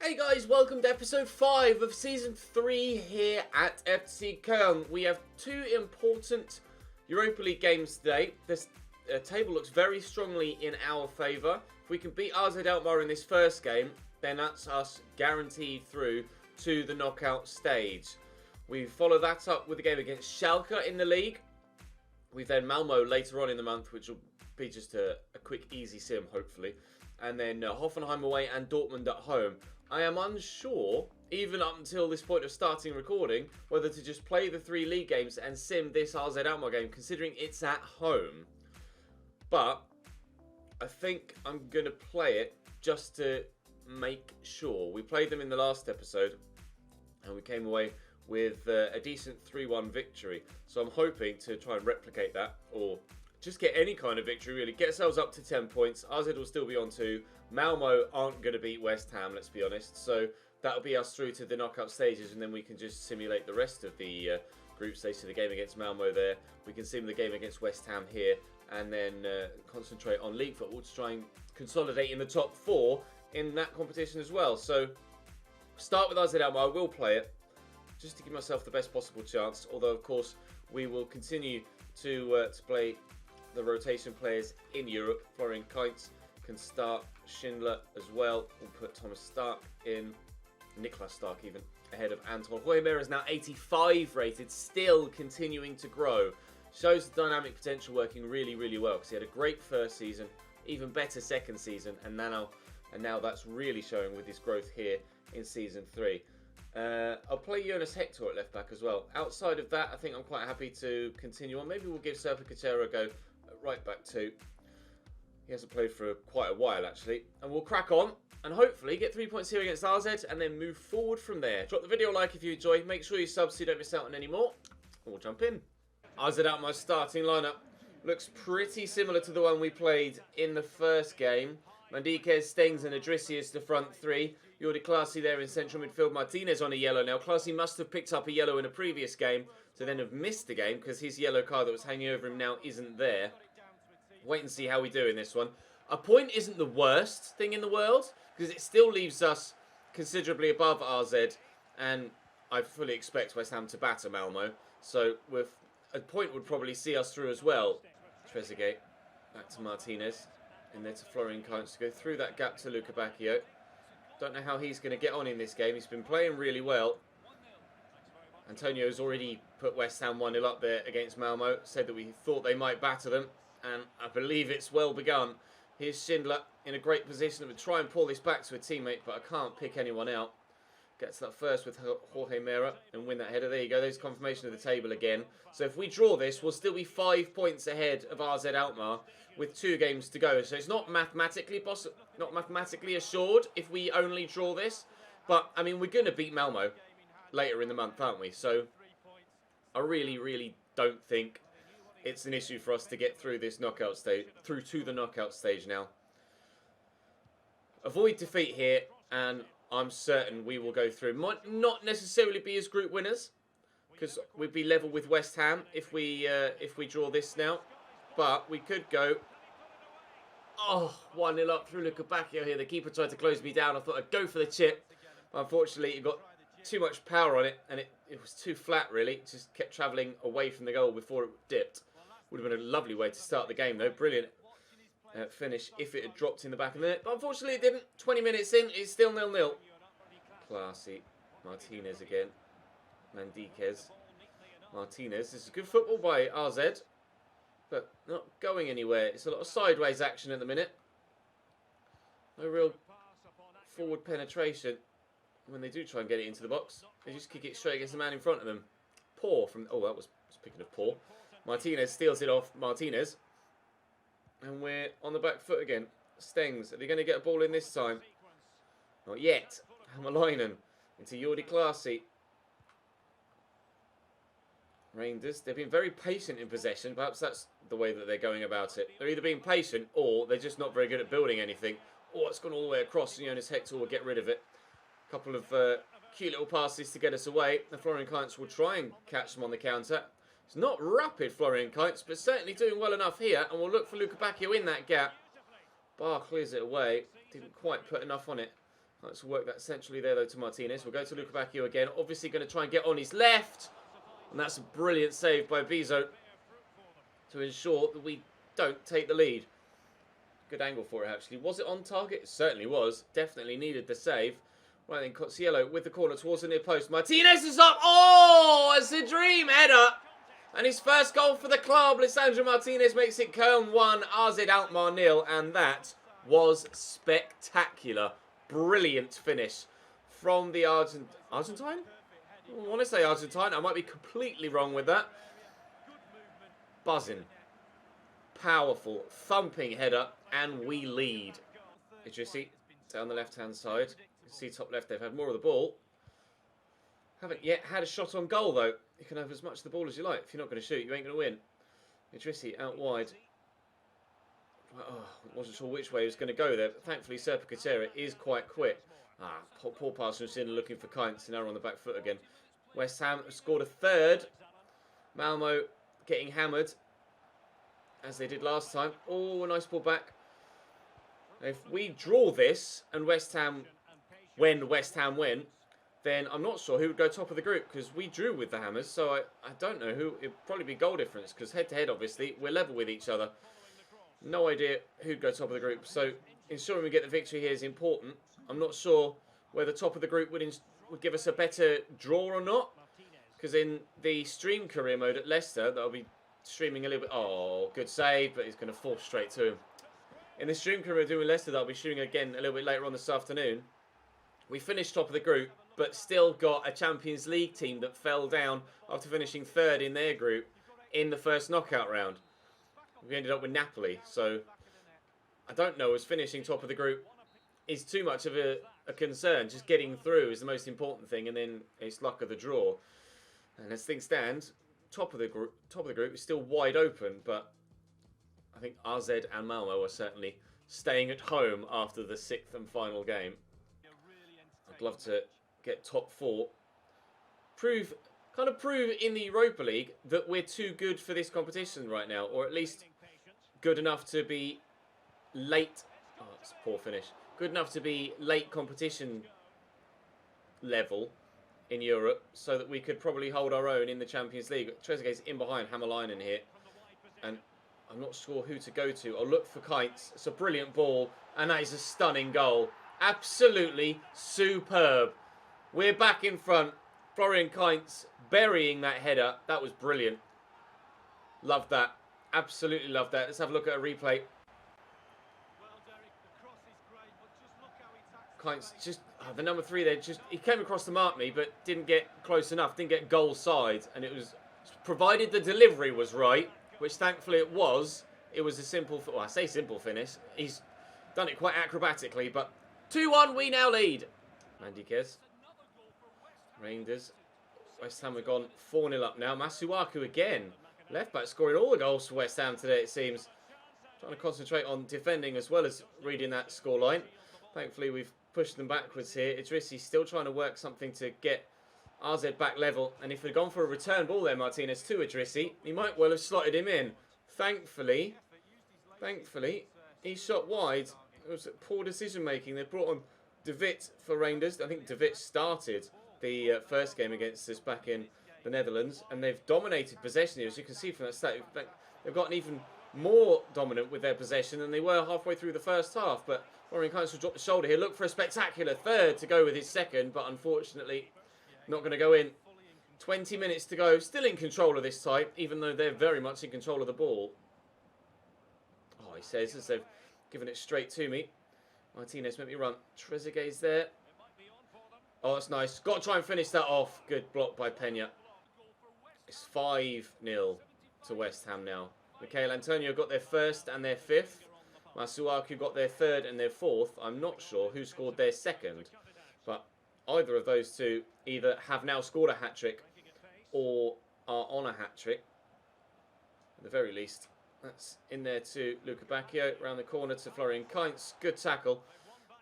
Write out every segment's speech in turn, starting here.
Hey guys, welcome to episode 5 of season 3 here at FC Köln. We have two important Europa League games today. This table looks very strongly in our favour. If we can beat AZ Alkmaar in this first game, then that's us guaranteed through to the knockout stage. We follow that up with a game against Schalke in the league. We've then Malmo later on in the month, which will be just a quick, easy sim, hopefully. And then Hoffenheim away and Dortmund at home. I am unsure, even up until this point of starting recording, whether to just play the 3 league games and sim this AZ Alkmaar game, considering it's at home. But I think I'm going to play it just to make sure. We played them in the last episode, and we came away with a decent 3-1 victory. So I'm hoping to try and replicate that, or just get any kind of victory, really. Get ourselves up to 10 points. AZ will still be on 2. Malmo aren't going to beat West Ham, let's be honest. So that'll be us through to the knockout stages, and then we can just simulate the rest of the group stage. So the game against Malmo there. We can sim the game against West Ham here, and then concentrate on league football to try and consolidate in the top 4 in that competition as well. So start with AZ Alkmaar. I will play it just to give myself the best possible chance. Although, of course, we will continue to play the rotation players in Europe. Florian Kainz can start, Schindler as well. We'll put Thomas Stark in, Niklas Stark even, ahead of Anton. Hoymer is now 85 rated, still continuing to grow. Shows the dynamic potential working really, really well, because he had a great first season, even better second season, and now that's really showing with his growth here in season 3. I'll play Jonas Hector at left back as well. Outside of that, I think I'm quite happy to continue on. Maybe we'll give Serpa Kachero a go at right back too. He hasn't played for quite a while, actually. And we'll crack on and hopefully get 3 points here against AZ and then move forward from there. Drop the video a like if you enjoy. Make sure you sub so you don't miss out on any more. And we'll jump in. AZ Alkmaar's starting lineup looks pretty similar to the one we played in the first game. Mandikes, Stengs and Adrisius the front 3. Jordi Klaasie there in central midfield. Martinez on a yellow now. Klaasie must have picked up a yellow in a previous game to then have missed the game because his yellow card that was hanging over him now isn't there. Wait and see how we do in this one. A point isn't the worst thing in the world because it still leaves us considerably above RZ, and I fully expect West Ham to batter Malmo. So with a point would probably see us through as well. Trezeguet back to Martinez, and there to Florian Kainz to go through that gap to Luca Bacchio. Don't know how he's going to get on in this game. He's been playing really well. Antonio's already put West Ham 1-0 up there against Malmo. Said that we thought they might batter them, and I believe it's well begun. Here's Schindler in a great position to try and pull this back to a teammate, but I can't pick anyone out. Gets that first with Jorge Mera and win that header. There you go. There's confirmation of the table again. So if we draw this, we'll still be 5 points ahead of AZ Alkmaar with 2 games to go. So it's not mathematically possible, not mathematically assured if we only draw this. But I mean, we're going to beat Malmo later in the month, aren't we? So I really, really don't think it's an issue for us to get through this knockout stage, through to the knockout stage now. Avoid defeat here, and I'm certain we will go through. Might not necessarily be as group winners, because we'd be level with West Ham if we draw this now. But we could go. Oh, 1-0 up through Luca Bacchio here. The keeper tried to close me down. I thought I'd go for the chip, but unfortunately it got too much power on it, and it was too flat really. It just kept travelling away from the goal before it dipped. Would have been a lovely way to start the game though. Brilliant finish if it had dropped in the back of the net. But unfortunately it didn't. 20 minutes in, it's still 0-0. Klaasie. Martinez again. Mandikes. Martinez. This is good football by RZ. But not going anywhere. It's a lot of sideways action at the minute. No real forward penetration. When they do try and get it into the box, they just kick it straight against the man in front of them. Poor from... Oh, that was... Speaking of poor. Martinez steals it off Martinez. And we're on the back foot again. Stengs. Are they going to get a ball in this time? Not yet. Hamalainen into Jordi Klaasie. Reinders. They've been very patient in possession. Perhaps that's the way that they're going about it. They're either being patient or they're just not very good at building anything. Oh, it's gone all the way across. And Jonas Hector will get rid of it. A couple of cute little passes to get us away. And Florian Kainz will try and catch them on the counter. It's not rapid, Florian Kainz, but certainly doing well enough here. And we'll look for Luca Bacchio in that gap. Bar clears it away. Didn't quite put enough on it. Let's work that centrally there, though, to Martinez. We'll go to Luka Bacchio again. Obviously going to try and get on his left. And that's a brilliant save by Bezo to ensure that we don't take the lead. Good angle for it, actually. Was it on target? It certainly was. Definitely needed the save. Right then, Cozziello with the corner towards the near post. Martinez is up. Oh, it's a dream header. And his first goal for the club. Lisandro Martinez makes it Köln 1, AZ Alkmaar 0. And that was spectacular. Brilliant finish from the Argentine? I want to say Argentine. I might be completely wrong with that. Buzzing. Powerful, thumping header, and we lead. Idrissi down the left-hand side. You can see top left, they've had more of the ball. Haven't yet had a shot on goal, though. You can have as much of the ball as you like. If you're not going to shoot, you ain't going to win. Idrissi out wide. Oh, wasn't sure which way he was going to go there. But thankfully, Serpa Katera is quite quick. Poor pass from Sinner looking for Kainz. Now on the back foot again. West Ham have scored a third. Malmo getting hammered, as they did last time. Oh, a nice ball back. If we draw this, and West Ham win, then I'm not sure who would go top of the group, because we drew with the Hammers, so I don't know who. It'd probably be goal difference, because head-to-head, obviously, we're level with each other. No idea who'd go top of the group, so ensuring we get the victory here is important. I'm not sure whether top of the group would give us a better draw or not, because in the stream career mode at Leicester, that'll be streaming a little bit. Oh, good save, but he's going to fall straight to him. In the stream career doing Leicester, that'll be streaming again a little bit later on this afternoon. We finished top of the group, but still got a Champions League team that fell down after finishing third in their group in the first knockout round. We ended up with Napoli, so I don't know as finishing top of the group is too much of a concern. Just getting through is the most important thing, and then it's luck of the draw. And as things stand, top of the group is still wide open, but I think AZ and Malmo are certainly staying at home after the 6th and final game. I'd love to get top 4. Prove in the Europa League that we're too good for this competition right now, or at least good enough to be late. Oh, it's a poor finish. Good enough to be late competition level in Europe, so that we could probably hold our own in the Champions League. Trezeguet's in behind Hammerleinen here, and I'm not sure who to go to. I'll look for Kainz. It's a brilliant ball, and that is a stunning goal. Absolutely superb. We're back in front. Florian Kainz burying that header. That was brilliant. Love that. Absolutely love that. Let's have a look at a replay. Kainz just, the number 3 there, he came across to mark me, but didn't get close enough, didn't get goal side. And it was, provided the delivery was right, which thankfully it was a simple, well, I say simple finish. He's done it quite acrobatically, but 2-1, we now lead. Mandikes. Rangers. West Ham have gone 4-0 up now. Masuaku again. Left back scoring all the goals for West Ham today, it seems. Trying to concentrate on defending as well as reading that scoreline. Thankfully, we've pushed them backwards here. Idrissi still trying to work something to get AZ back level. And if we'd gone for a return ball there, Martinez, to Idrissi, he might well have slotted him in. Thankfully, he shot wide. It was poor decision-making. They brought on De Wit for Rangers. I think De Wit started the first game against us back in the Netherlands, and they've dominated possession here. As you can see from that stat, they've gotten even more dominant with their possession than they were halfway through the first half. But Florian Kainz will drop the shoulder here. Look for a spectacular third to go with his second, but unfortunately not going to go in. 20 minutes to go. Still in control of this tie, even though they're very much in control of the ball. Oh, he says as they've given it straight to me. Martinez, make me run. Trezeguet's there. Oh, that's nice. Got to try and finish that off. Good block by Peña. It's 5-0 to West Ham now. Michael Antonio got their first and their 5th. Masuaku got their 3rd and their 4th. I'm not sure who scored their 2nd. But either of those two either have now scored a hat-trick or are on a hat-trick. At the very least, that's in there to Luka Bacchio. Around the corner to Florian Kainz. Good tackle.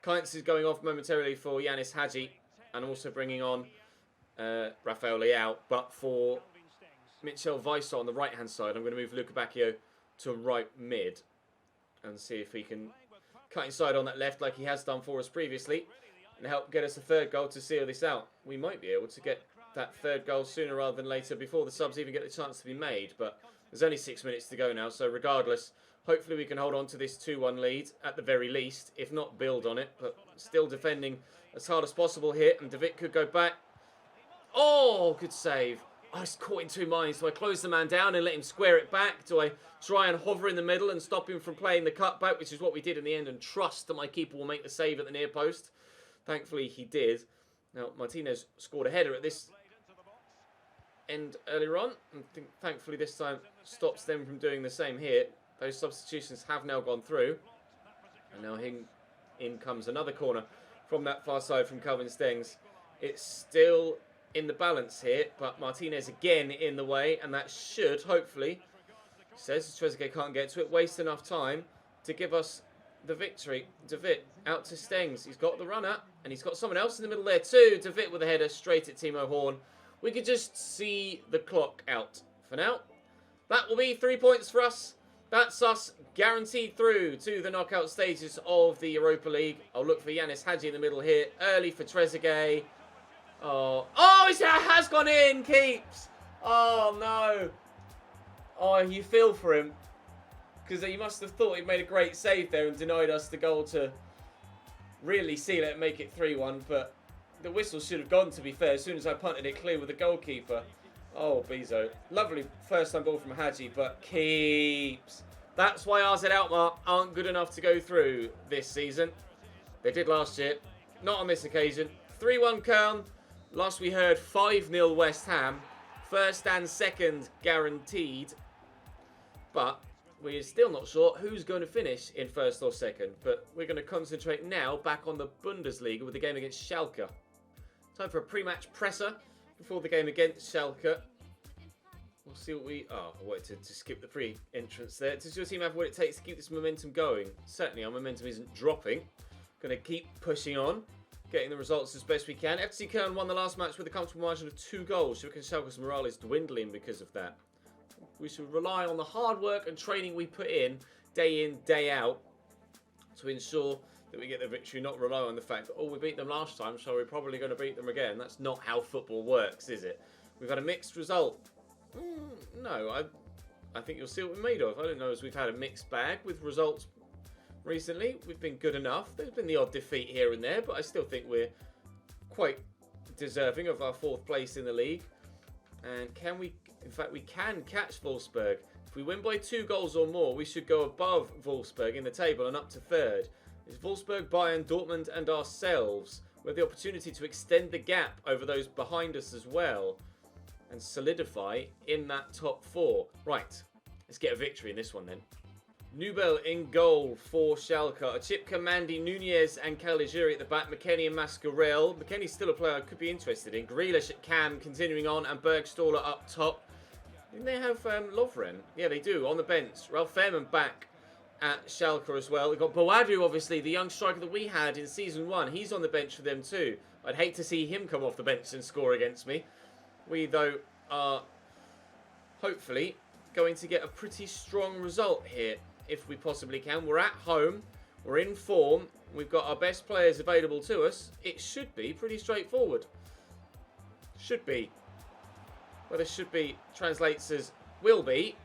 Kainz is going off momentarily for Yanis Hadji. And also bringing on Rafael Leao. But for Mitchell Weiser on the right-hand side, I'm going to move Luka Bacchio to right mid. And see if he can cut inside on that left like he has done for us previously. and help get us a third goal to seal this out. We might be able to get that third goal sooner rather than later before the subs even get the chance to be made. But there's only 6 minutes to go now, so regardless, hopefully we can hold on to this 2-1 lead at the very least, if not build on it. But still defending as hard as possible here, and David could go back. Oh, good save. I was caught in two minds. Do I close the man down and let him square it back? Do I try and hover in the middle and stop him from playing the cutback, which is what we did in the end, and trust that my keeper will make the save at the near post? Thankfully, he did. Now, Martinez scored a header at this end earlier on, and thankfully this time stops them from doing the same here. Those substitutions have now gone through, and now in comes another corner from that far side from Calvin Stengs. It's still in the balance here, but Martinez again in the way, and that should, hopefully, says Trezeguet can't get to it, waste enough time to give us the victory. David out to Stengs. He's got the runner, and he's got someone else in the middle there too. David with a header straight at Timo Horn. We could just see the clock out for now. That will be 3 points for us. That's us guaranteed through to the knockout stages of the Europa League. I'll look for Yanis Hadji in the middle here. Early for Trezeguet. Oh, it has gone in. Keeps. Oh, no. Oh, you feel for him. Because he must have thought he'd made a great save there and denied us the goal to really seal it and make it 3-1. But the whistle should have gone, to be fair, as soon as I punted it clear with the goalkeeper. Oh, Bezo. Lovely first-time ball from Hadji, but keeps. That's why AZ Alkmaar aren't good enough to go through this season. They did last year. Not on this occasion. 3-1 Köln. Last we heard, 5-0 West Ham. First and second guaranteed. But we're still not sure who's going to finish in first or second. But we're going to concentrate now back on the Bundesliga with the game against Schalke. Time for a pre-match presser before the game against Schalke. We'll see what we... Oh, I wanted to skip the pre-entrance there. Does your team have what it takes to keep this momentum going? Certainly, our momentum isn't dropping. Going to keep pushing on, getting the results as best we can. FC Köln won the last match with a comfortable margin of 2 goals. Schalke's morale is dwindling because of that. We should rely on the hard work and training we put in, day out, to ensure that we get the victory, not rely on the fact that, oh, we beat them last time, so we're probably going to beat them again. That's not how football works, is it? We've had a mixed result. No, I think you'll see what we're made of. I don't know, as we've had a mixed bag with results recently. We've been good enough. There's been the odd defeat here and there, but I still think we're quite deserving of our 4th place in the league. And can we... In fact, we can catch Wolfsburg. If we win by 2 goals or more, we should go above Wolfsburg in the table and up to 3rd. It's Wolfsburg, Bayern, Dortmund and ourselves. We have the opportunity to extend the gap over those behind us as well and solidify in that top 4. Right, let's get a victory in this one then. Nubel in goal for Schalke. Chipka, Mandy, Nunez and Caligiuri at the back. McKennie and Mascarell. McKennie's still a player I could be interested in. Grealish at cam, continuing on, and Bergstaller up top. Didn't they have Lovren? Yeah, they do, on the bench. Ralph Fairman back at Schalke as well. We've got Boadu, obviously, the young striker that we had in Season 1. He's on the bench for them too. I'd hate to see him come off the bench and score against me. We, though, are hopefully going to get a pretty strong result here, if we possibly can. We're at home. We're in form. We've got our best players available to us. It should be pretty straightforward. Should be. Whether should be translates as will be.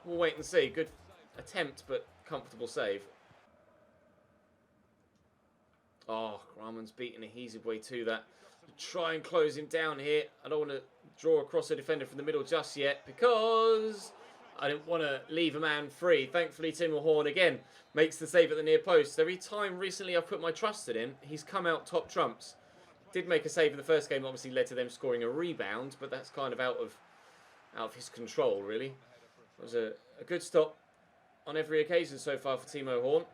We'll wait and see. Good attempt, but comfortable save. Oh, Rahman's beating a easy way to that. Try and close him down here. I don't want to draw across a defender from the middle just yet because I didn't want to leave a man free. Thankfully, Timo Horn again makes the save at the near post. Every time recently I've put my trust in him, he's come out top trumps. Did make a save in the first game, obviously led to them scoring a rebound, but that's kind of out of his control, really. It was a good stop on every occasion so far for Timo Horn.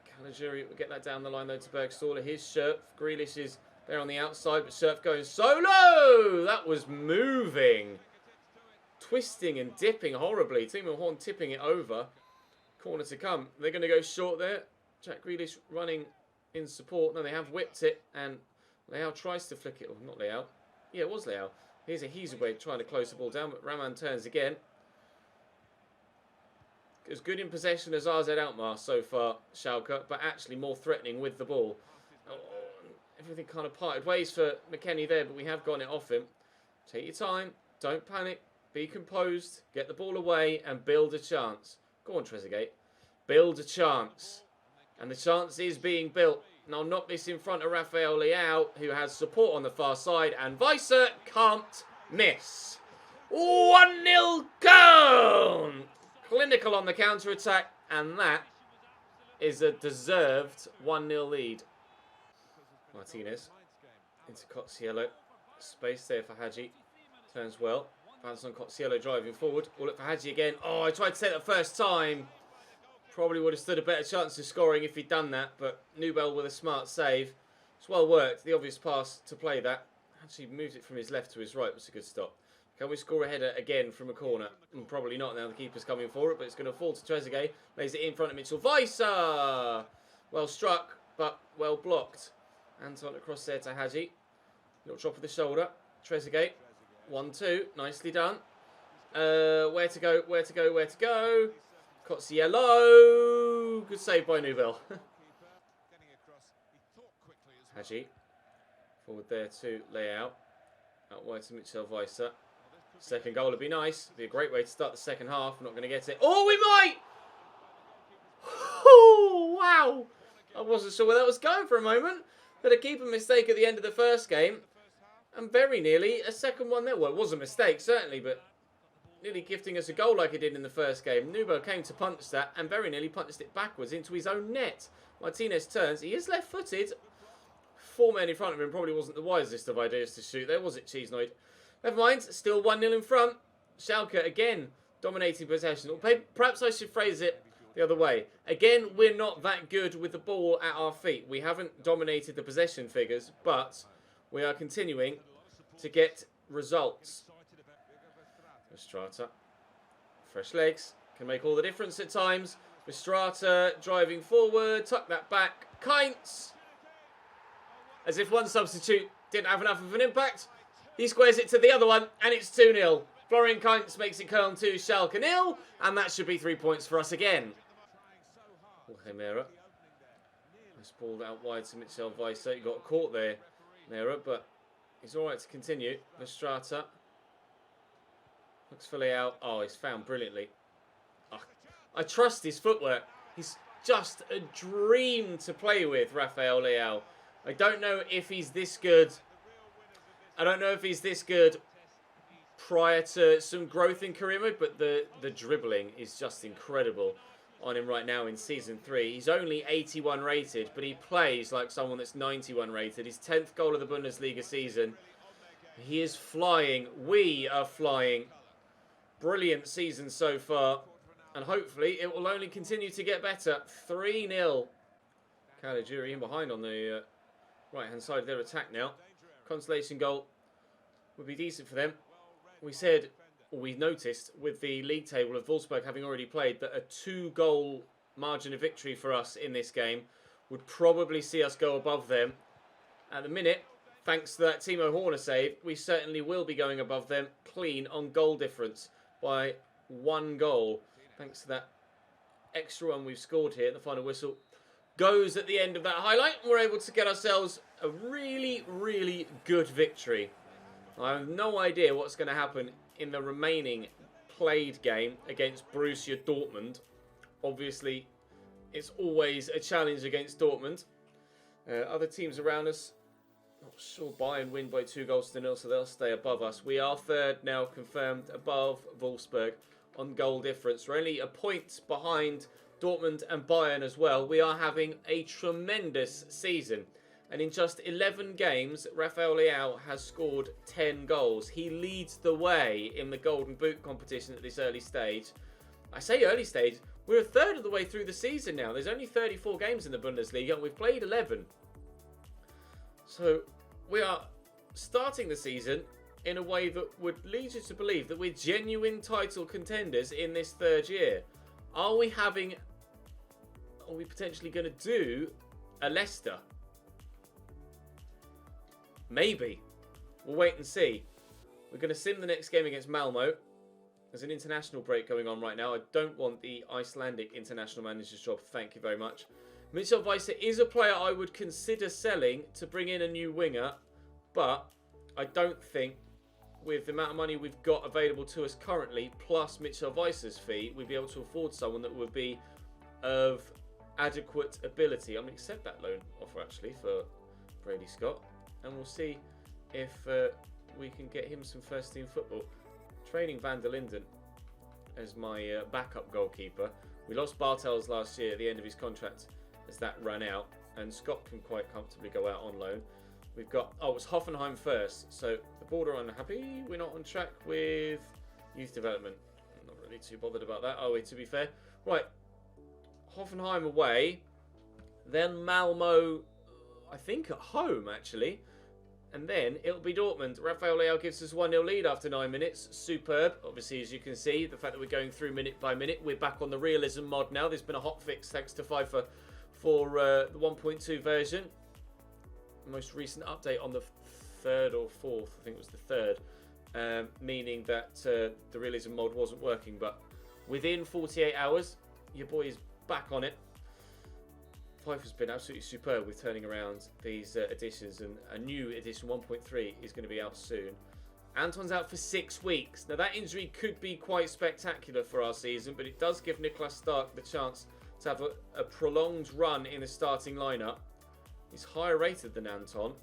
Caligiuri will get that down the line though to Bergstaller. Here's Scherf. Grealish is there on the outside, but Scherf going solo! That was moving. Twisting and dipping horribly. Timo Horn tipping it over. Corner to come. They're going to go short there. Jack Grealish running in support. No, they have whipped it, and Leao tries to flick it. Oh, not Leao. Yeah, it was Leao. Here's a Heezeway trying to close the ball down, but Rahman turns again. As good in possession as AZ Alkmaar so far, Schalke, but actually more threatening with the ball. Oh, everything kind of parted ways for McKennie there, but we have gotten it off him. Take your time. Don't panic. Be composed. Get the ball away and build a chance. Go on, Trezeguet. Build a chance. And the chance is being built. Now knock this in front of Rafael Leao, who has support on the far side. And Weiser can't miss. 1-0 Köln! Clinical on the counter-attack. And that is a deserved 1-0 lead. Martinez into Cotsiello. Space there for Hadji. Turns well. Bounce on Cotsiello driving forward. All up for Hadji again. Oh, I tried to take that first time. Probably would have stood a better chance of scoring if he'd done that. But Nubel with a smart save. It's well worked. The obvious pass to play that. Actually moves it from his left to his right. That's a good stop. Can we score a header again from a corner? Probably not now. The keeper's coming for it. But it's going to fall to Trezeguet. Lays it in front of Mitchell. Weiser! Well struck, but well blocked. Anton across there to Hadji. Little drop of the shoulder. Trezeguet. 1-2. Nicely done. Where to go? Where to go? Where to go? Cotsiello. Good save by Nubel. Hadji. Forward there to Leao. Out wide to Mitchell Weiser. Second goal would be nice. Be a great way to start the second half. We're not going to get it. Oh, we might! Oh, wow. I wasn't sure where that was going for a moment. Had a keeper mistake at the end of the first game. And very nearly a second one there. Well, it was a mistake, certainly, but nearly gifting us a goal like it did in the first game. Nubel came to punch that and very nearly punched it backwards into his own net. Martinez turns. He is left-footed. 4 men in front of him probably wasn't the wisest of ideas to shoot there, was it, Cheesenoid? Never mind. Still 1-0 in front. Schalke, again, dominating possession. Perhaps I should phrase it the other way. Again, we're not that good with the ball at our feet. We haven't dominated the possession figures, but we are continuing to get results. Strata. Fresh legs. Can make all the difference at times. Strata driving forward. Tuck that back. Kainz. As if one substitute didn't have enough of an impact. He squares it to the other one, and it's 2-0. Florian Kainz makes it Köln 2, Schalke 0, and that should be 3 points for us again. Jorge Mera. Nice ball out wide to Mitchell Weiser. He got caught there, Mera, but he's all right to continue. Strata. Looks for Leao. Oh, he's found brilliantly. Oh, I trust his footwork. He's just a dream to play with, Rafael Leao. I don't know if he's this good. I don't know if he's this good prior to some growth in career mode, but the dribbling is just incredible on him right now in Season 3. He's only 81 rated, but he plays like someone that's 91 rated. His 10th goal of the Bundesliga season. He is flying. We are flying. Brilliant season so far. And hopefully it will only continue to get better. 3-0. Caligiuri in behind on the right-hand side of their attack now. Consolation goal would be decent for them. We said, or we noticed with the league table of Wolfsburg having already played, that a 2-goal margin of victory for us in this game would probably see us go above them. At the minute, thanks to that Timo Horner save, we certainly will be going above them clean on goal difference by 1 goal. Thanks to that extra one we've scored here. The final whistle goes at the end of that highlight. We're able to get ourselves a really, really good victory. I have no idea what's going to happen in the remaining played game against Borussia Dortmund. Obviously, it's always a challenge against Dortmund. Other teams around us, not sure. Bayern win by 2-0, so they'll stay above us. We are third now, confirmed above Wolfsburg on goal difference. We're only a point behind Dortmund and Bayern as well. We are having a tremendous season. And in just 11 games, Rafael Leao has scored 10 goals. He leads the way in the Golden Boot competition at this early stage. I say early stage, we're a third of the way through the season now. There's only 34 games in the Bundesliga and we've played 11. So we are starting the season in a way that would lead you to believe that we're genuine title contenders in this third year. Are we potentially going to do a Leicester? Maybe. We'll wait and see. We're going to sim the next game against Malmo. There's an international break going on right now. I don't want the Icelandic international manager's job. Thank you very much. Mitchell Weiser is a player I would consider selling to bring in a new winger, but I don't think with the amount of money we've got available to us currently, plus Mitchell Weiser's fee, we'd be able to afford someone that would be of adequate ability. I'm going to accept that loan offer actually for Brady Scott, and we'll see if we can get him some first team football. Training Van der Linden as my backup goalkeeper. We lost Bartels last year at the end of his contract as that ran out, and Scott can quite comfortably go out on loan. We've got, it was Hoffenheim first, so the board are unhappy. We're not on track with youth development. I'm not really too bothered about that, are we, to be fair? Right, Hoffenheim away, then Malmo, I think at home actually, and then it'll be Dortmund. Rafael Leao gives us 1-0 lead after 9 minutes. Superb. Obviously, as you can see, the fact that we're going through minute by minute. We're back on the realism mod now. There's been a hot fix thanks to FIFA for the 1.2 version. Most recent update on the 3rd or 4th, I think it was the 3rd, meaning that the realism mod wasn't working, but within 48 hours your boy is back on it. FIFA's been absolutely superb with turning around these editions, and a new edition 1.3 is going to be out soon. Anton's out for 6 weeks. Now that injury could be quite spectacular for our season, but it does give Niklas Stark the chance to have a prolonged run in the starting lineup. He's higher rated than Anton.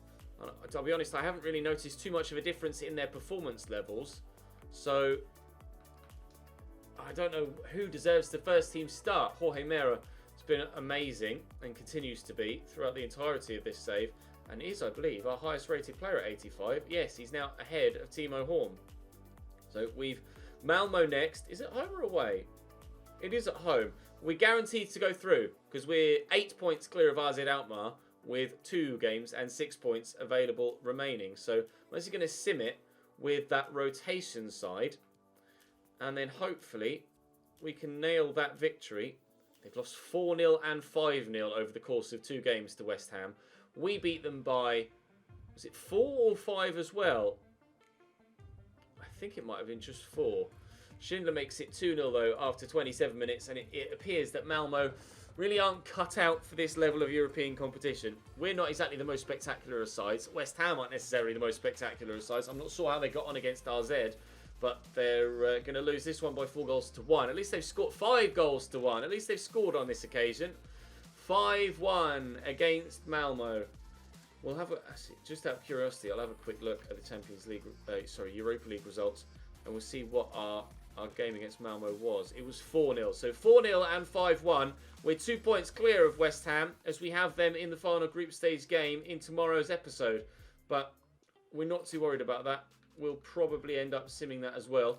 And I'll be honest, I haven't really noticed too much of a difference in their performance levels. So, I don't know who deserves the first team start. Jorge Mera has been amazing and continues to be throughout the entirety of this save. And is, I believe, our highest rated player at 85. Yes, he's now ahead of Timo Horn. So, we've Malmo next. Is it home or away? It is at home. We're guaranteed to go through because we're 8 points clear of AZ Alkmaar, with 2 games and 6 points available remaining. So unless you're going to sim it with that rotation side, and then hopefully we can nail that victory. They've lost 4-0 and 5-0 over the course of 2 games to West Ham. We beat them by, was it 4 or 5 as well? I think it might have been just 4. Schindler makes it 2-0 though after 27 minutes, and it appears that Malmo really aren't cut out for this level of European competition. We're not exactly the most spectacular of sides. West Ham aren't necessarily the most spectacular of sides. I'm not sure how they got on against RZ, but they're going to lose this one by 4 goals to 1. At least they've scored 5 goals to 1. At least they've scored on this occasion. 5-1 against Malmo. We'll have just out of curiosity, I'll have a quick look at the Champions League, Europa League results, and we'll see what our game against Malmo was. It was 4-0. So 4-0 and 5-1. We're 2 points clear of West Ham as we have them in the final group stage game in tomorrow's episode. But we're not too worried about that. We'll probably end up simming that as well.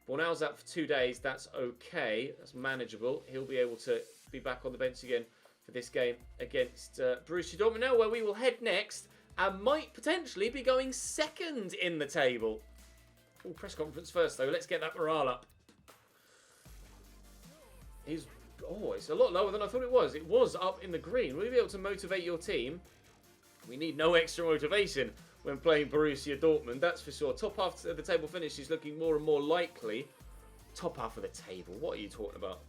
Bornau's out for 2 days. That's okay. That's manageable. He'll be able to be back on the bench again for this game against Borussia Dortmund now, where we will head next and might potentially be going second in the table. Ooh, press conference first, though. Let's get that morale up. It's a lot lower than I thought it was. It was up in the green. Will you be able to motivate your team? We need no extra motivation when playing Borussia Dortmund, that's for sure. Top half of the table finish is looking more and more likely. Top half of the table? What are you talking about?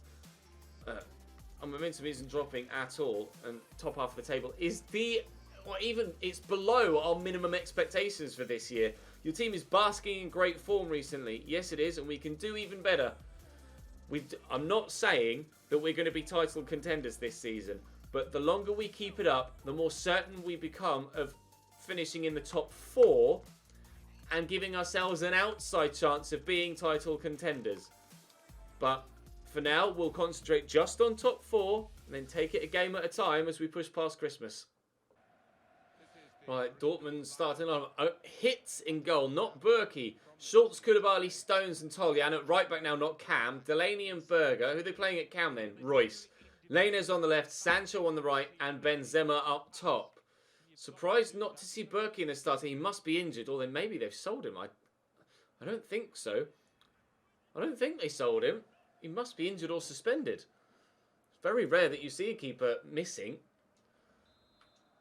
Our momentum isn't dropping at all, and top half of the table is it's below our minimum expectations for this year. Your team is basking in great form recently. Yes, it is, and we can do even better. I'm not saying that we're going to be title contenders this season, but the longer we keep it up, the more certain we become of finishing in the top 4 and giving ourselves an outside chance of being title contenders. But for now, we'll concentrate just on top 4 and then take it a game at a time as we push past Christmas. Right, Dortmund starting on hits in goal, not Berkey. Schultz, Koulibaly, Stones and Toljan at right back now, not Cam. Delaney and Berger. Who are they playing at Cam then? Royce. Lena's on the left, Sancho on the right and Benzema up top. Surprised not to see Berkey in the starter. He must be injured, or then maybe they've sold him. I don't think so. I don't think they sold him. He must be injured or suspended. It's very rare that you see a keeper missing.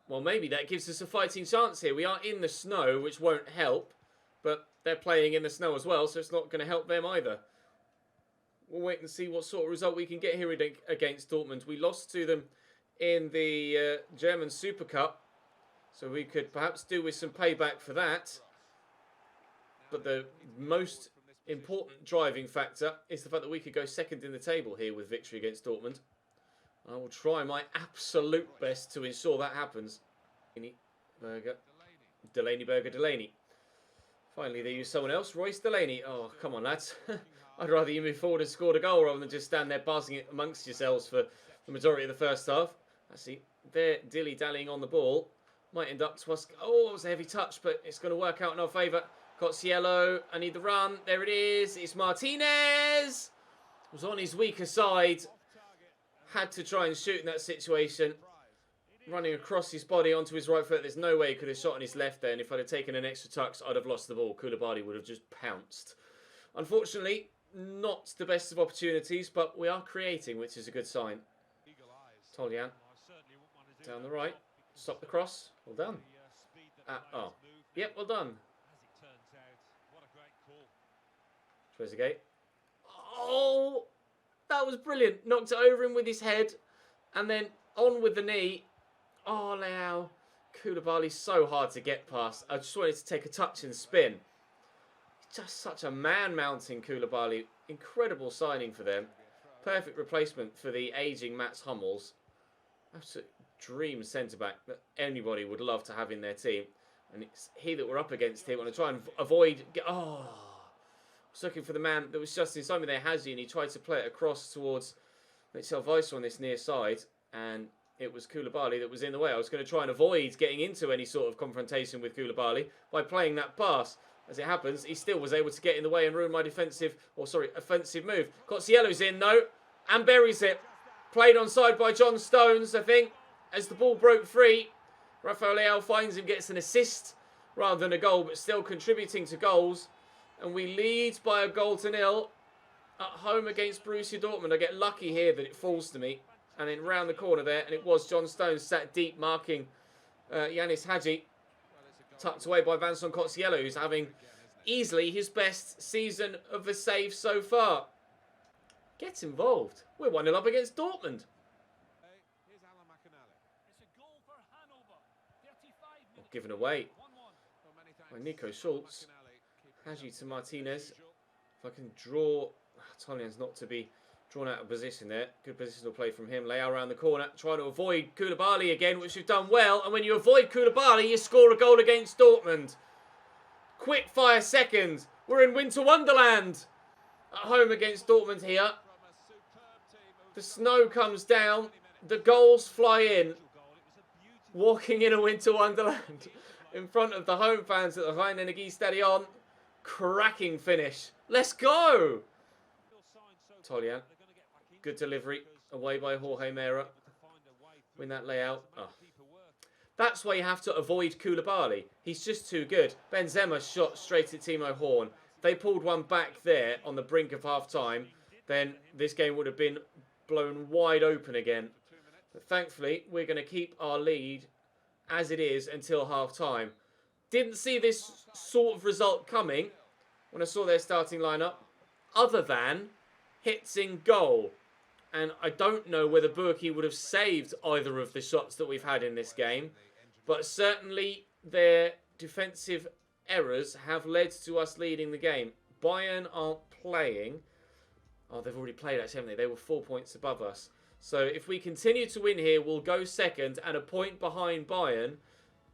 Well, maybe that gives us a fighting chance here. We are in the snow, which won't help. But they're playing in the snow as well, so it's not going to help them either. We'll wait and see what sort of result we can get here against Dortmund. We lost to them in the German Super Cup. So we could perhaps do with some payback for that. But the most important driving factor is the fact that we could go second in the table here with victory against Dortmund. I will try my absolute best to ensure that happens. Delaney. Finally, they use someone else. Royce Delaney. Oh, come on, lads. I'd rather you move forward and score a goal rather than just stand there buzzing it amongst yourselves for the majority of the first half. I see they're dilly-dallying on the ball. Might end up to us. Oh, it was a heavy touch, but it's going to work out in our favour. Cozziello, I need the run. There it is. It's Martinez. Was on his weaker side. Had to try and shoot in that situation. Running across his body onto his right foot. There's no way he could have shot on his left there. And if I'd have taken an extra touch, I'd have lost the ball. Koulibaly would have just pounced. Unfortunately, not the best of opportunities, but we are creating, which is a good sign. Tolian. Down the right. Stop the cross. Well done. Oh. Yep, well done. Trezeguet. Oh! That was brilliant. Knocked it over him with his head. And then on with the knee. Oh, Leao. Koulibaly's so hard to get past. I just wanted to take a touch and spin. Just such a man-mounting Koulibaly. Incredible signing for them. Perfect replacement for the ageing Mats Hummels. Absolute dream centre-back that anybody would love to have in their team. And it's he that we're up against here. I want to try and avoid... Oh! I was looking for the man that was just inside me there, Haji, and he tried to play it across towards Mitchell Weiss on this near side. And it was Koulibaly that was in the way. I was going to try and avoid getting into any sort of confrontation with Koulibaly by playing that pass. As it happens, he still was able to get in the way and ruin my offensive move. Cozziello's in, though, and buries it. Played onside by John Stones, I think, as the ball broke free. Rafael Leao finds him, gets an assist rather than a goal, but still contributing to goals. And we lead by a goal to nil at home against Borussia Dortmund. I get lucky here that it falls to me. And then round the corner there, and it was John Stones sat deep marking Yanis Hadji. Tucked away by Vincent Cozziello, who's having easily his best season of the save so far. Gets involved. We're 1-0 up against Dortmund. Given away by Nico Schultz. Hadji to Martinez. If I can draw... Tolian's not to be drawn out of position there. Good positional play from him. Leao around the corner. Trying to avoid Koulibaly again, which we've done well. And when you avoid Koulibaly, you score a goal against Dortmund. Quick fire second. We're in Winter Wonderland. At home against Dortmund here. The snow comes down. The goals fly in. Walking in a Winter Wonderland. In front of the home fans at the Rhein-Energiestadion. Cracking finish. Let's go! Tolian. Good delivery. Away by Jorge Mera. Win that layout. Oh. That's why you have to avoid Koulibaly. He's just too good. Benzema shot straight at Timo Horn. If they pulled one back there on the brink of half-time, then this game would have been blown wide open again. But thankfully, we're going to keep our lead as it is until half-time. Didn't see this sort of result coming when I saw their starting lineup, other than hits in goal. And I don't know whether Burki would have saved either of the shots that we've had in this game. But certainly their defensive errors have led to us leading the game. Bayern aren't playing. Oh, they've already played actually, haven't they? They were 4 points above us. So if we continue to win here, we'll go second and a point behind Bayern.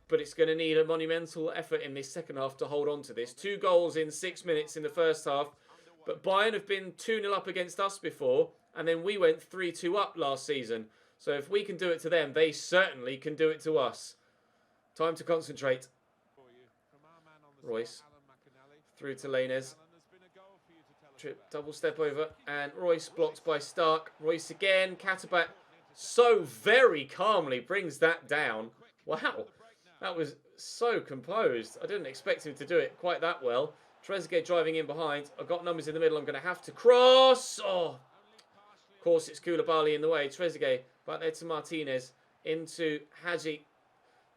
But it's going to need a monumental effort in this second half to hold on to this. 2 goals in 6 minutes in the first half. But Bayern have been 2-0 up against us before. And then we went 3-2 up last season. So if we can do it to them, they certainly can do it to us. Time to concentrate. Royce. Through to Lainez. Trip, double step over. And Royce blocked by Stark. Royce again. Katabat so very calmly brings that down. Wow. That was so composed. I didn't expect him to do it quite that well. Trezeguet driving in behind. I've got numbers in the middle. I'm going to have to cross. Oh. Of course, it's Koulibaly in the way. Trezeguet back there to Martinez. Into Hadji.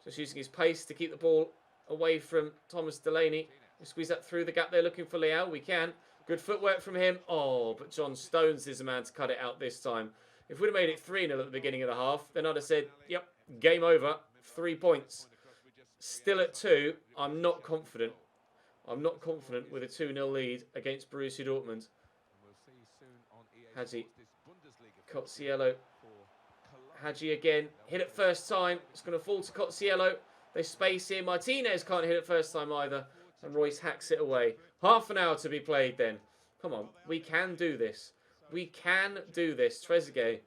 Just using his pace to keep the ball away from Thomas Delaney. We squeeze that through the gap there looking for Leao. We can. Good footwork from him. Oh, but John Stones is the man to cut it out this time. If we'd have made it 3-0 at the beginning of the half, then I'd have said, yep, game over, 3 points. Still at 2, I'm not confident. I'm not confident with a 2-0 lead against Borussia Dortmund. Hadji. Cozziello. Hadji again. Hit it first time. It's going to fall to Cozziello. They space here. Martinez can't hit it first time either. And Royce hacks it away. Half an hour to be played then. Come on. We can do this. We can do this. Trezeguet.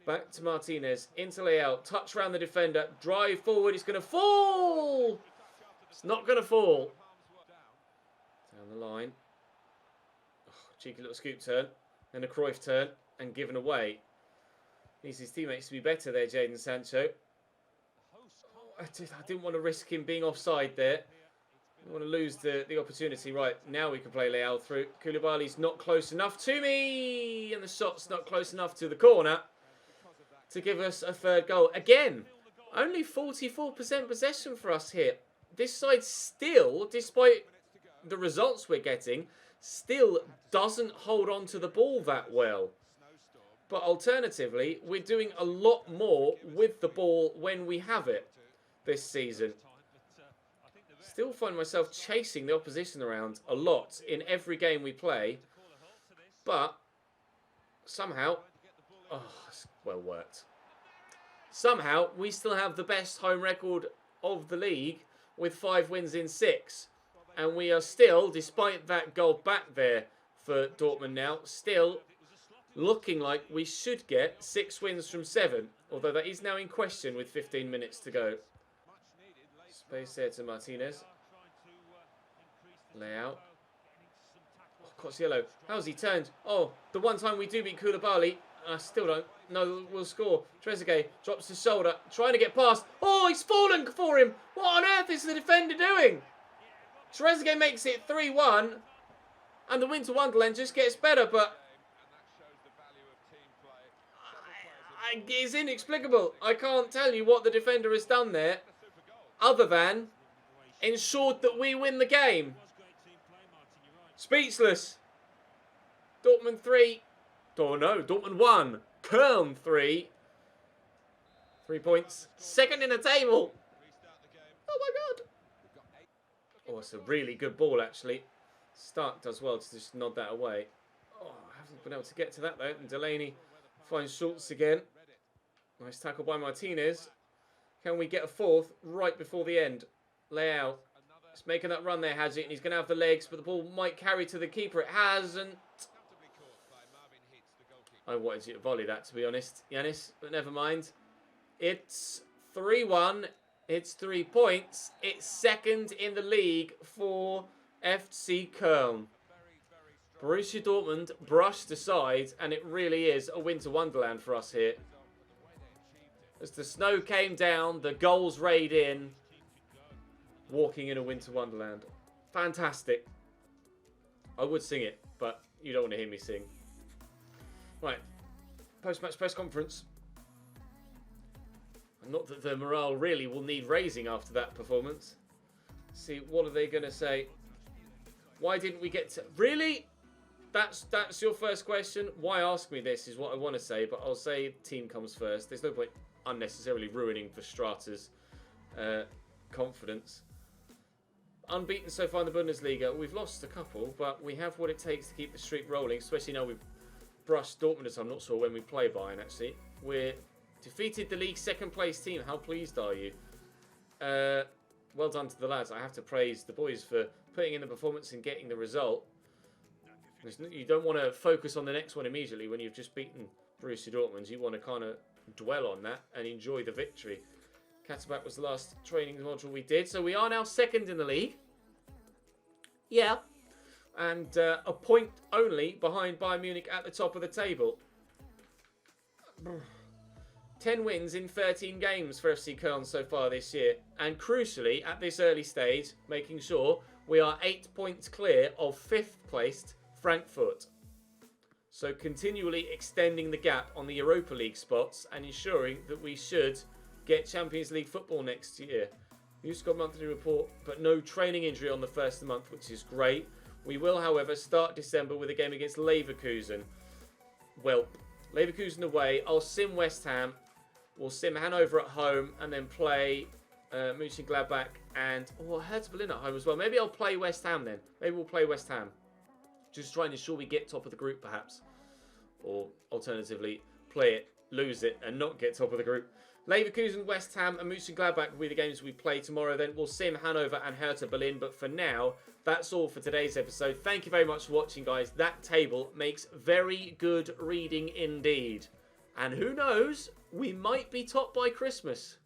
Back to Martinez. Into Leao. Touch around the defender. Drive forward. It's going to fall. It's not going to fall. Down the line. Oh, cheeky little scoop turn. And a Cruyff turn. And given away. Needs his teammates to be better there, Jadon Sancho. Oh, I didn't want to risk him being offside there. I don't want to lose the opportunity. Right, now we can play Leao through. Koulibaly's not close enough to me. And the shot's not close enough to the corner to give us a third goal. Again, only 44% possession for us here. This side still, despite the results we're getting, still doesn't hold on to the ball that well. But alternatively, we're doing a lot more with the ball when we have it this season. Still find myself chasing the opposition around a lot in every game we play. But somehow, oh, it's well worked. Somehow, we still have the best home record of the league with 5 wins in 6. And we are still, despite that goal back there for Dortmund now, still looking like we should get 6 wins from 7. Although that is now in question with 15 minutes to go. Space there to Martinez. Leao. Oh, Cozziello. How's he turned? Oh, the one time we do beat Koulibaly. I still don't know we'll score. Trezeguet drops his shoulder. Trying to get past. Oh, he's fallen for him. What on earth is the defender doing? Trezeguet makes it 3-1. And the Winter Wonderland just gets better. But it's inexplicable. I can't tell you what the defender has done there, other than ensured that we win the game. Speechless. Dortmund 3. Oh no, Dortmund 1. Köln 3. 3 points. Second in the table. Oh my god. Oh, it's a really good ball actually. Stark does well to just nod that away. Oh, I haven't been able to get to that though. And Delaney finds Schultz again. Nice tackle by Martinez. Can we get a 4th right before the end? Leao. It's making that run there, has it? And he's going to have the legs, but the ball might carry to the keeper. It hasn't. I wanted you to volley that, to be honest, Yanis, but never mind. It's 3-1. It's 3 points. It's second in the league for FC Köln. Borussia Dortmund brushed aside, and it really is a winter wonderland for us here. As the snow came down, the goals rained in. Walking in a winter wonderland. Fantastic. I would sing it, but you don't want to hear me sing. Right. Post-match press conference. Not that the morale really will need raising after that performance. See, what are they going to say? Why didn't we get to... Really? That's your first question? Why ask me this is what I want to say, but I'll say team comes first. There's no point unnecessarily ruining Verstraeter's confidence. Unbeaten so far in the Bundesliga. We've lost a couple, but we have what it takes to keep the streak rolling, especially now we've brushed Dortmund, as I'm not sure when we play Bayern, actually. We're defeated the league's second place team. How pleased are you? Well done to the lads. I have to praise the boys for putting in the performance and getting the result. You don't want to focus on the next one immediately when you've just beaten Borussia Dortmund. You want to kind of dwell on that and enjoy the victory. Katterbach was the last training module we did. So we are now second in the league. Yeah. And a point only behind Bayern Munich at the top of the table. 10 wins in 13 games for FC Köln so far this year. And crucially, at this early stage, making sure we are 8 points clear of 5th placed Frankfurt. So continually extending the gap on the Europa League spots and ensuring that we should get Champions League football next year. New squad monthly report, but no training injury on the first of the month, which is great. We will, however, start December with a game against Leverkusen. Well, Leverkusen away. I'll sim West Ham. We'll sim Hanover at home and then play Mönchengladbach and Hertha Berlin at home as well. Maybe I'll play West Ham then. Maybe we'll play West Ham. Just trying to ensure we get top of the group perhaps. Or alternatively, play it, lose it and not get top of the group. Leverkusen, West Ham and Mönchengladbach will be the games we play tomorrow. Then we'll sim Hanover and Hertha Berlin. But for now, that's all for today's episode. Thank you very much for watching, guys. That table makes very good reading indeed. And who knows, we might be top by Christmas.